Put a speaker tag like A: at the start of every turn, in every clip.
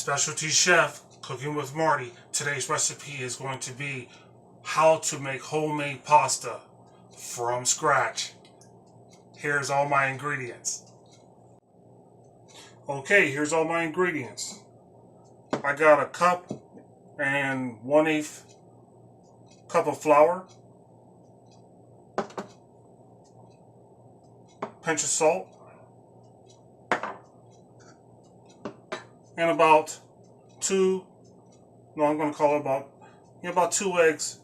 A: Specialty Chef Cooking with Marty. Today's recipe is going to be how to make homemade pasta from scratch. Here's all my ingredients. Okay, here's all my ingredients. I got a cup and 1/8 cup of flour, pinch of salt, and about I'm going to call it about 2 eggs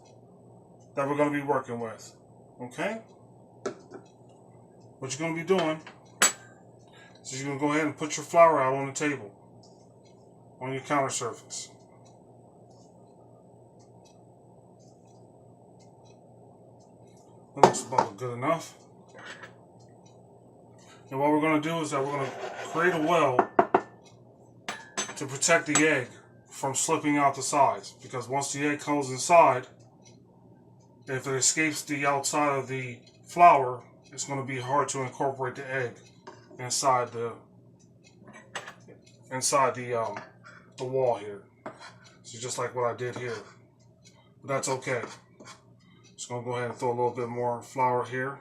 A: that we're going to be working with. Okay? What you're going to be doing is you're going to go ahead and put your flour out on the table, on your counter surface. That looks about good enough. And what we're going to do is that we're going to create a well to protect the egg from slipping out the sides, because once the egg comes inside, if it escapes the outside of the flour, it's going to be hard to incorporate the egg inside the wall here. So just like what I did here, but that's okay. Just going to go ahead and throw a little bit more flour here,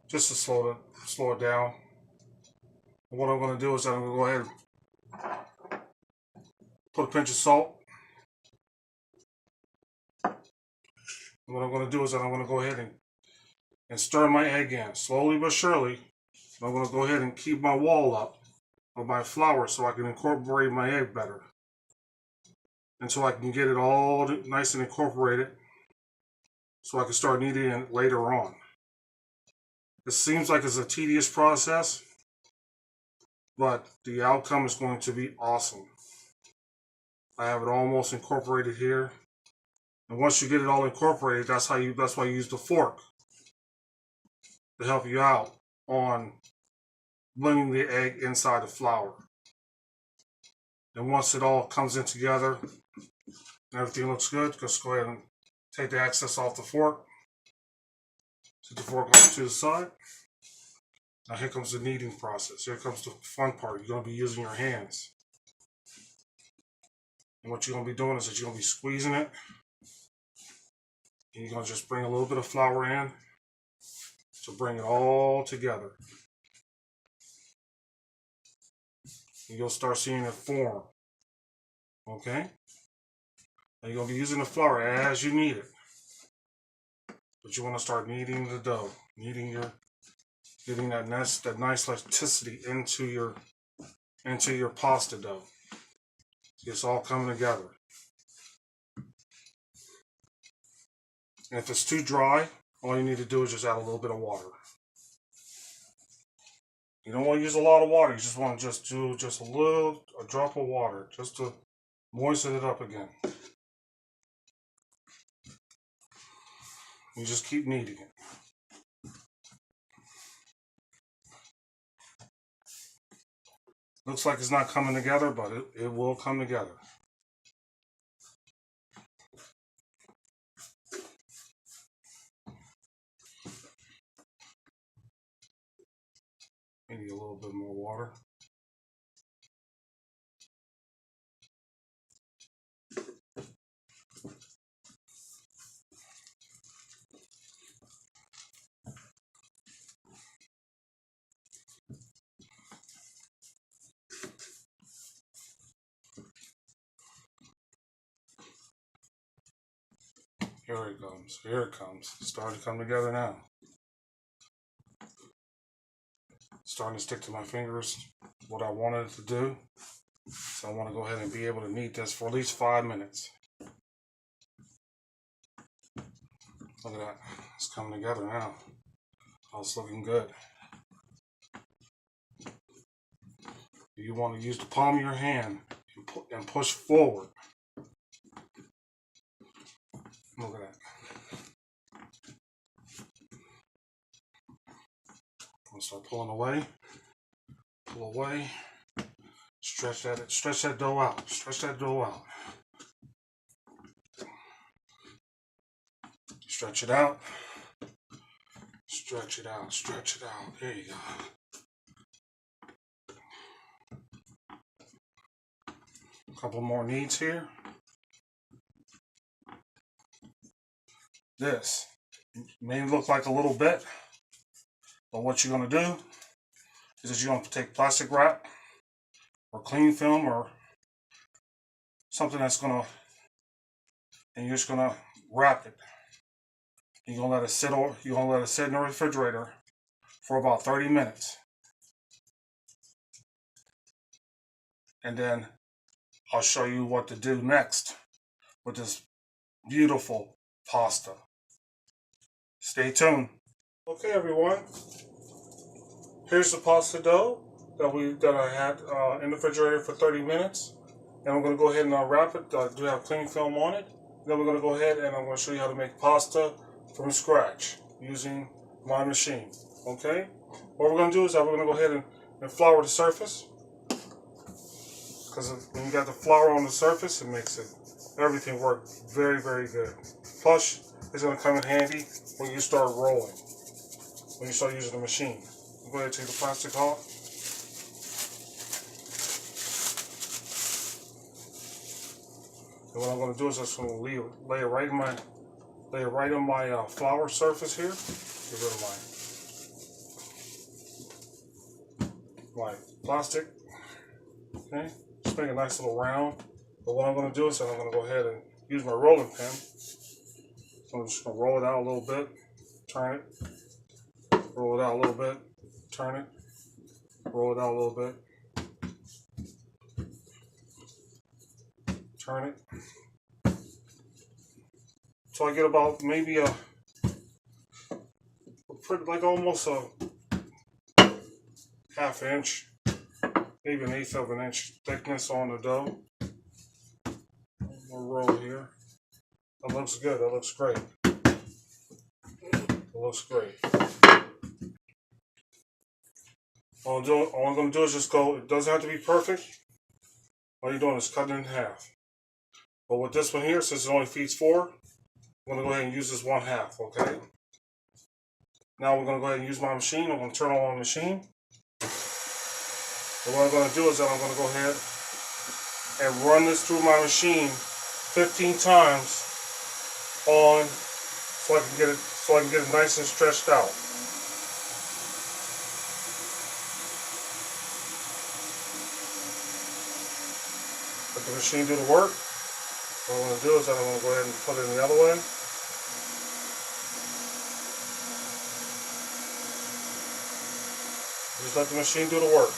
A: just to slow it down. And what I'm going to do is I'm going to go ahead and put a pinch of salt. And what I'm going to do is I'm going to go ahead and stir my egg in slowly but surely. I'm going to go ahead and keep my wall up of my flour so I can incorporate my egg better, until I can get it all nice and incorporated, so I can start kneading it later on. It seems like it's a tedious process, but the outcome is going to be awesome. I have it almost incorporated here, and once you get it all incorporated, that's why you use the fork to help you out on blending the egg inside the flour. And once it all comes in together and everything looks good, just go ahead and take the excess off the fork. Set the fork off to the side. Now here comes the kneading process. Here comes the fun part. You're going to be using your hands. And what you're going to be doing is that you're going to be squeezing it. And you're going to just bring a little bit of flour in to bring it all together. And you'll start seeing it form. Okay? And you're going to be using the flour as you knead it. But you want to start kneading the dough. Getting that nice elasticity into your pasta dough. It's all coming together. And if it's too dry, all you need to do is just add a little bit of water. You don't want to use a lot of water. You just want to do a drop of water, just to moisten it up again. You just keep kneading it. Looks like it's not coming together, but it will come together. Maybe a little bit more water. Here it comes. Here it comes. It's starting to come together now. It's starting to stick to my fingers what I wanted it to do. So I want to go ahead and be able to knead this for at least 5 minutes. Look at that. It's coming together now. Oh, it's looking good. You want to use the palm of your hand and push forward. Look at that. I'll start pulling away. Pull away. Stretch that dough out. Stretch that dough out. Stretch it out. Stretch it out. Stretch it out. There you go. A couple more needs here. This may look like a little bit, but what you're going to do is that you're going to take plastic wrap or cling film or something that's going to, and you're just going to wrap it. You're going to let it sit, or you're going to let it sit in the refrigerator for about 30 minutes. And then I'll show you what to do next with this beautiful pasta. Stay tuned. Okay, everyone. Here's the pasta dough that I had in the refrigerator for 30 minutes. And I'm going to go ahead and wrap it. I do have cling film on it. Then we're going to go ahead and I'm going to show you how to make pasta from scratch using my machine. Okay? What we're going to do is that we're going to go ahead and flour the surface. Because when you got the flour on the surface, it makes everything work very, very good. Plus, it's going to come in handy when you start rolling, when you start using the machine. Go ahead and take the plastic off. And what I'm going to do is just going to lay it right on my flour surface here. Get rid of my plastic. Okay. Just make a nice little round. But what I'm going to do is I'm going to go ahead and use my rolling pin. So I'm just going to roll it out a little bit, turn it, roll it out a little bit, turn it, roll it out a little bit, turn it. So I get about maybe like almost a half inch, maybe an eighth of an inch thickness on the dough. We'll roll here. That looks good. That looks great. It looks great. All I'm going to do is just go. It doesn't have to be perfect. All you're doing is cutting it in half. But with this one here, since it only feeds 4, I'm going to go ahead and use this 1/2. Okay. Now we're going to go ahead and use my machine. I'm going to turn on the machine. And what I'm going to do is that I'm going to go ahead and run this through my machine 15 times on, so I can get it nice and stretched out. Let the machine do the work. What I'm going to do is that I'm going to go ahead and put it in the other way. Just let the machine do the work.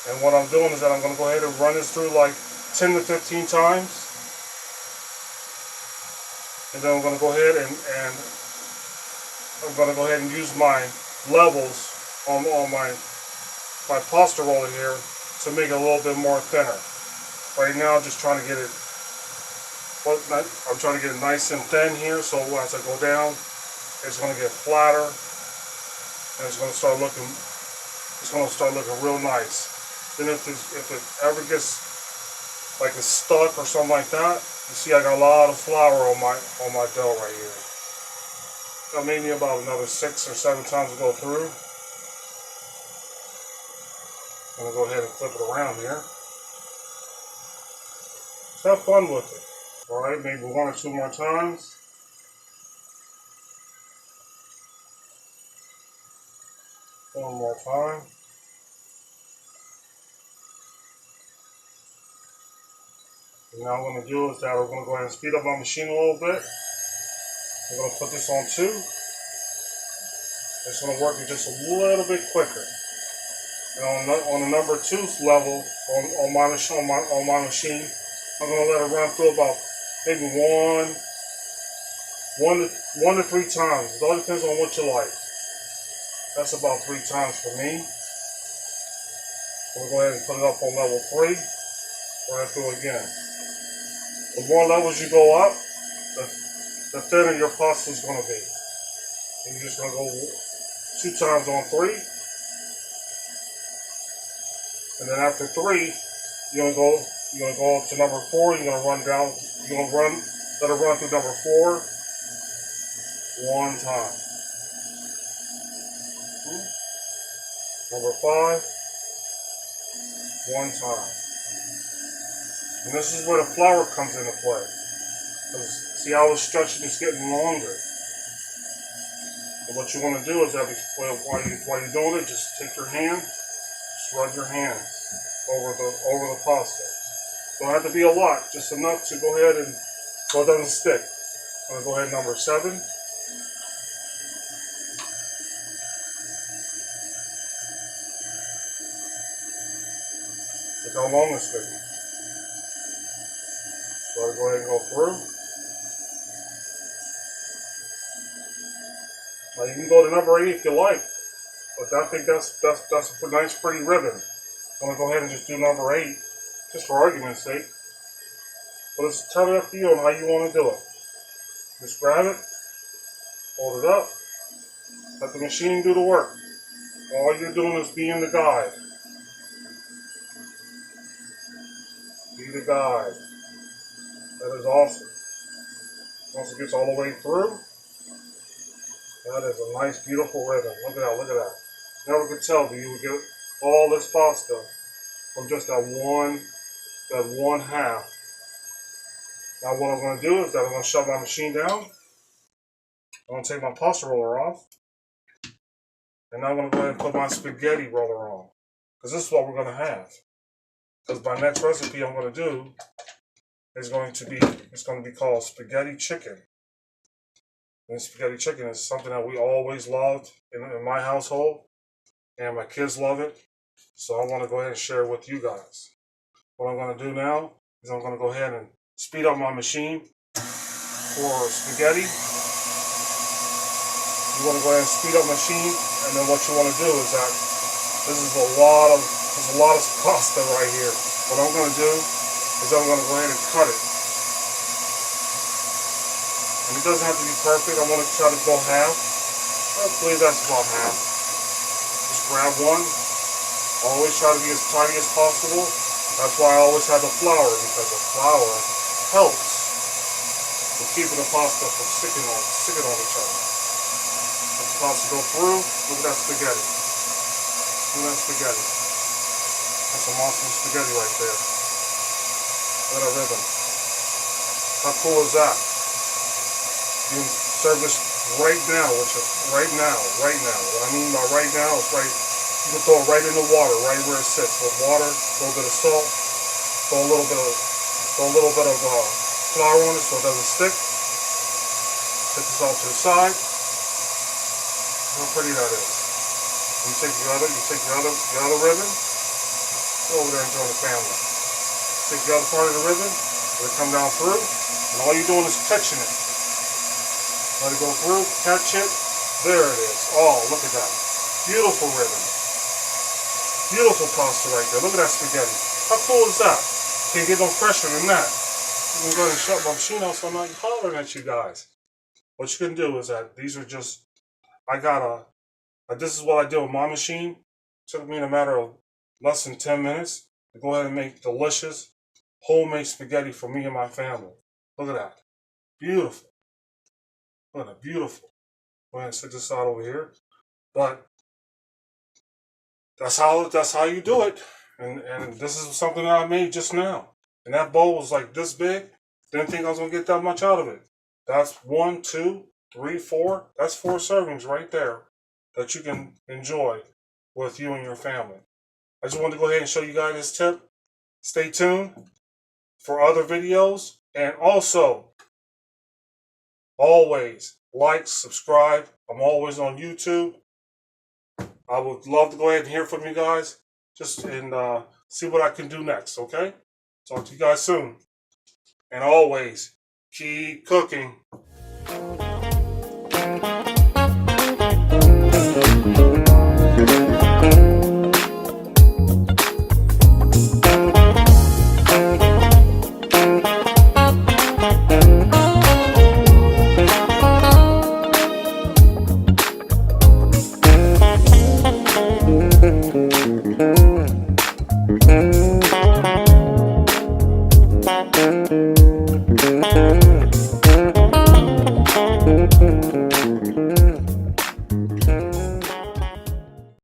A: And what I'm doing is that I'm going to go ahead and run this through like 10 to 15 times. And then I'm going to go ahead and I'm going to go ahead and use my levels on my pasta roller here to make it a little bit more thinner. Right now I'm just trying to get it, I'm trying to get it nice and thin here, so as I go down, it's going to get flatter. And it's going to start looking real nice. Then if it ever gets like it's stuck or something like that, you see I got a lot of flour on my dough right here. Got maybe about another 6 or 7 times to go through. I'm gonna go ahead and flip it around here. Just have fun with it. All right, maybe 1 or 2 more times. One more time. And now what I'm going to do is that we're going to go ahead and speed up my machine a little bit. We're going to put this on 2. It's going to work just a little bit quicker. And on the number 2 level on my machine, I'm going to let it run through about maybe 1 to 3 times. It all depends on what you like. That's about 3 times for me. We'll go ahead and put it up on level 3. Run through again. The more levels you go up, the thinner your pasta is going to be. And you're just going to go 2 times on 3. And then after 3, you're going to go up to number 4. You're going to run down. You're going to let it run through number 4 1 time. Number 5. one time. And this is where the flour comes into play. See how it's stretching, it's getting longer. But what you want to do is that while you're doing it, just take your hand, just rub your hand over the pasta. Don't have to be a lot, just enough to go ahead and so it doesn't stick. I'm gonna go ahead number 7. Look how long it's sticking. So I'll go ahead and go through. Now you can go to number 8 if you like, but I think that's a nice pretty ribbon. I'm gonna go ahead and just do number 8, just for argument's sake. But it's totally up to you on how you want to do it. Just grab it, hold it up, let the machine do the work. All you're doing is being the guide. Be the guide. That is awesome. Once it gets all the way through, that is a nice, beautiful ribbon. Look at that, look at that. Never could tell that you would get all this pasta from just that one half. Now what I'm going to do is that I'm going to shut my machine down. I'm going to take my pasta roller off. And now I'm going to go ahead and put my spaghetti roller on. Because this is what we're going to have. Because my next recipe I'm going to do is going to be called spaghetti chicken. And spaghetti chicken is something that we always loved in my household. And my kids love it. So I want to go ahead and share it with you guys. What I'm going to do now is I'm going to go ahead and speed up my machine for spaghetti. You want to go ahead and speed up machine, and then what you want to do is that there's a lot of pasta right here. What I'm going to do is I'm going to go ahead and cut it. And it doesn't have to be perfect. I want to try to go half. I believe that's about half. Just grab one. Always try to be as tiny as possible. That's why I always have the flour, because the flour helps with keeping the pasta from sticking on each other. Let the pasta go through. Look at that spaghetti. Look at that spaghetti. That's some awesome spaghetti right there. Look at that ribbon. How cool is that? You can serve this right now, which is right now. What I mean by right now is right. You can throw it right in the water, right where it sits. With water, a little bit of salt, throw a little bit of flour on it so it doesn't stick. Set this off to the side. How pretty that is. You take your other ribbon. Go over there and join the family. Take the other part of the ribbon. Let it come down through, and all you're doing is catching it. Let it go through, catch it. There it is. Oh, look at that. Beautiful ribbon. Beautiful pasta right there. Look at that spaghetti. How cool is that? Can't get no fresher than that. I'm going to go ahead and shut my machine off so I'm not hollering at you guys. What you can do is that these are just, this is what I did with my machine. It took me in a matter of less than 10 minutes to go ahead and make delicious homemade spaghetti for me and my family. Look at that. Beautiful. Look at that. Beautiful. Go ahead and set this out over here. But that's how you do it. And this is something that I made just now. And that bowl was like this big. Didn't think I was going to get that much out of it. That's 1, 2, 3, 4. That's 4 servings right there that you can enjoy with you and your family. I just wanted to go ahead and show you guys this tip. Stay tuned for other videos. And also, always like, subscribe. I'm always on YouTube. I would love to go ahead and hear from you guys. Just and see what I can do next, okay? Talk to you guys soon. And always, keep cooking.